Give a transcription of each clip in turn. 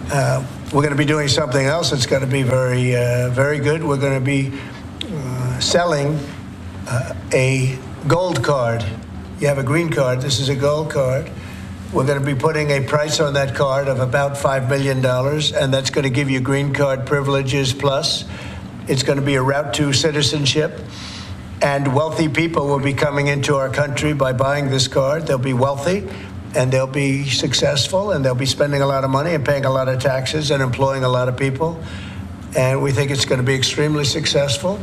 We're going to be doing something else that's going to be very, very good. We're going to be selling a gold card. You have a green card. This is a gold card. We're going to be putting a price on that card of about $5 million, and that's going to give you green card privileges plus. It's going to be a route to citizenship, and wealthy people will be coming into our country by buying this card. They'll be wealthy, and they'll be successful, and they'll be spending a lot of money and paying a lot of taxes and employing a lot of people. And we think it's going to be extremely successful.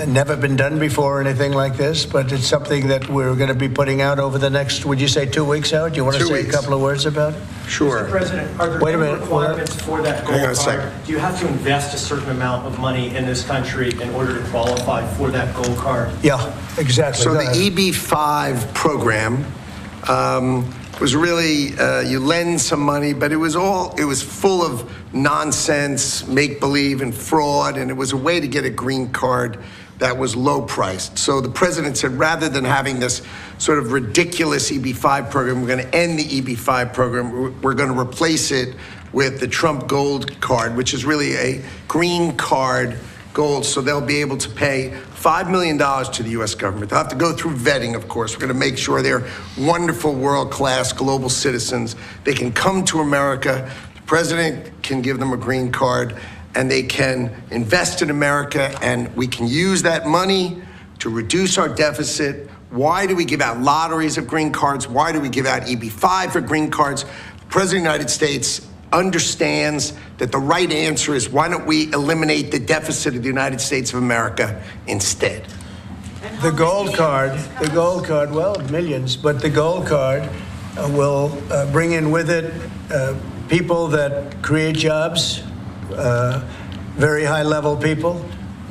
Never been done before or anything like this, but it's something that we're going to be putting out over the next, would you say 2 weeks, Howard? Do you want to say a couple of words about it? Sure. Mr. President, are there any requirements for that gold card? Do you have to invest a certain amount of money in this country in order to qualify for that gold card? Yeah, exactly. So the EB-5 program was really, you lend some money, but it was full of nonsense, make-believe, and fraud, and it was a way to get a green card that was low-priced. So the president said, rather than having this sort of ridiculous EB-5 program, we're going to end the EB-5 program. We're going to replace it with the Trump Gold Card, which is really a green card gold. So they'll be able to pay $5 million to the U.S. government. They'll have to go through vetting, of course. We're going to make sure they're wonderful, world-class global citizens. They can come to America. The president can give them a green card, and they can invest in America, and we can use that money to reduce our deficit. Why do we give out lotteries of green cards? Why do we give out EB-5 for green cards? The President of the United States understands that the right answer is, why don't we eliminate the deficit of the United States of America instead? The gold card, well, millions, but the gold card will bring in with it people that create jobs, very high-level people.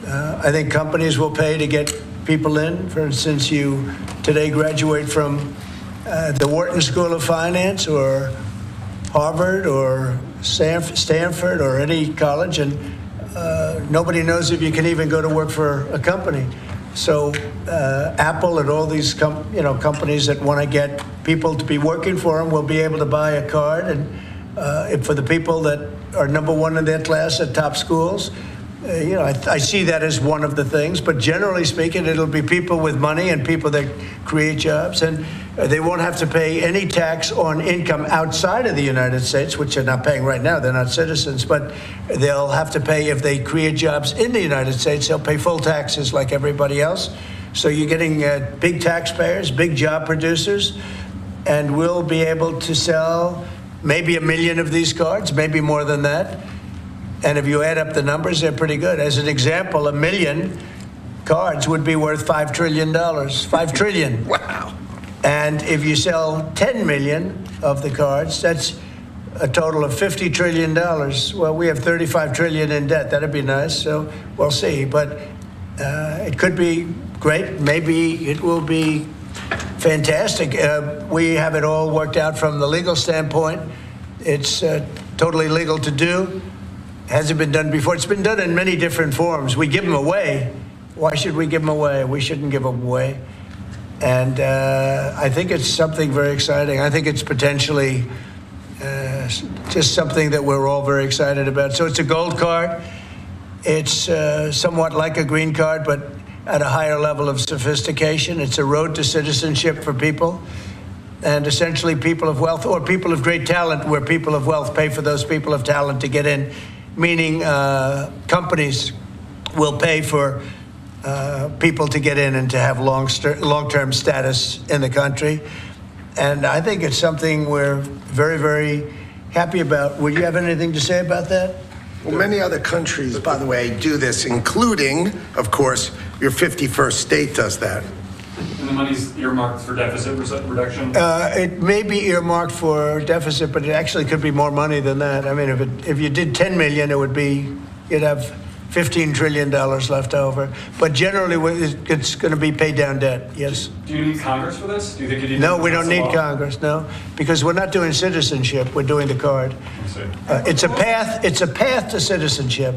I think companies will pay to get people in. For instance, you today graduate from the Wharton School of Finance or Harvard or Stanford or any college, and nobody knows if you can even go to work for a company. So Apple and all these companies that want to get people to be working for them will be able to buy a card, and for the people that are number one in their class at top schools, I see that as one of the things. But generally speaking, it'll be people with money and people that create jobs, and they won't have to pay any tax on income outside of the United States, which they're not paying right now. They're not citizens, but they'll have to pay if they create jobs in the United States. They'll pay full taxes like everybody else. So you're getting big taxpayers, big job producers, and we'll be able to sell maybe 1 million of these cards, maybe more than that. And if you add up the numbers, they're pretty good. As an example, 1 million cards would be worth $5 trillion. $5 trillion. Wow. And if you sell 10 million of the cards, that's a total of $50 trillion. Well, we have 35 trillion in debt. That'd be nice. So we'll see. But it could be great. Maybe it will be fantastic. We have it all worked out from the legal standpoint. It's totally legal to do. Hasn't been done before. It's been done in many different forms. We give them away. Why should we give them away? We shouldn't give them away. And I think it's something very exciting. I think it's potentially just something that we're all very excited about. So it's a gold card. It's somewhat like a green card, but at a higher level of sophistication. It's a road to citizenship for people. And essentially people of wealth or people of great talent, where people of wealth pay for those people of talent to get in, meaning companies will pay for people to get in and to have long-term status in the country. And I think it's something we're very, very happy about. Would you have anything to say about that? Well, many other countries, by the way, do this, including, of course, your 51st state does that. And the money's earmarked for deficit reduction? It may be earmarked for deficit, but it actually could be more money than that. I mean, if you did 10 million, you'd have $15 trillion left over. But generally, it's going to be paid down debt, yes. Do you need Congress for this? Do you think you need No, we don't need Congress, no, because we're not doing citizenship. We're doing the card. It's a path to citizenship,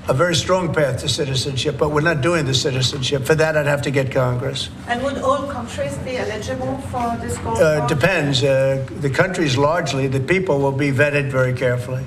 a very strong path to citizenship, but we're not doing the citizenship. For that, I'd have to get Congress. And would all countries be eligible for this gold card? Depends. The countries largely, the people will be vetted very carefully.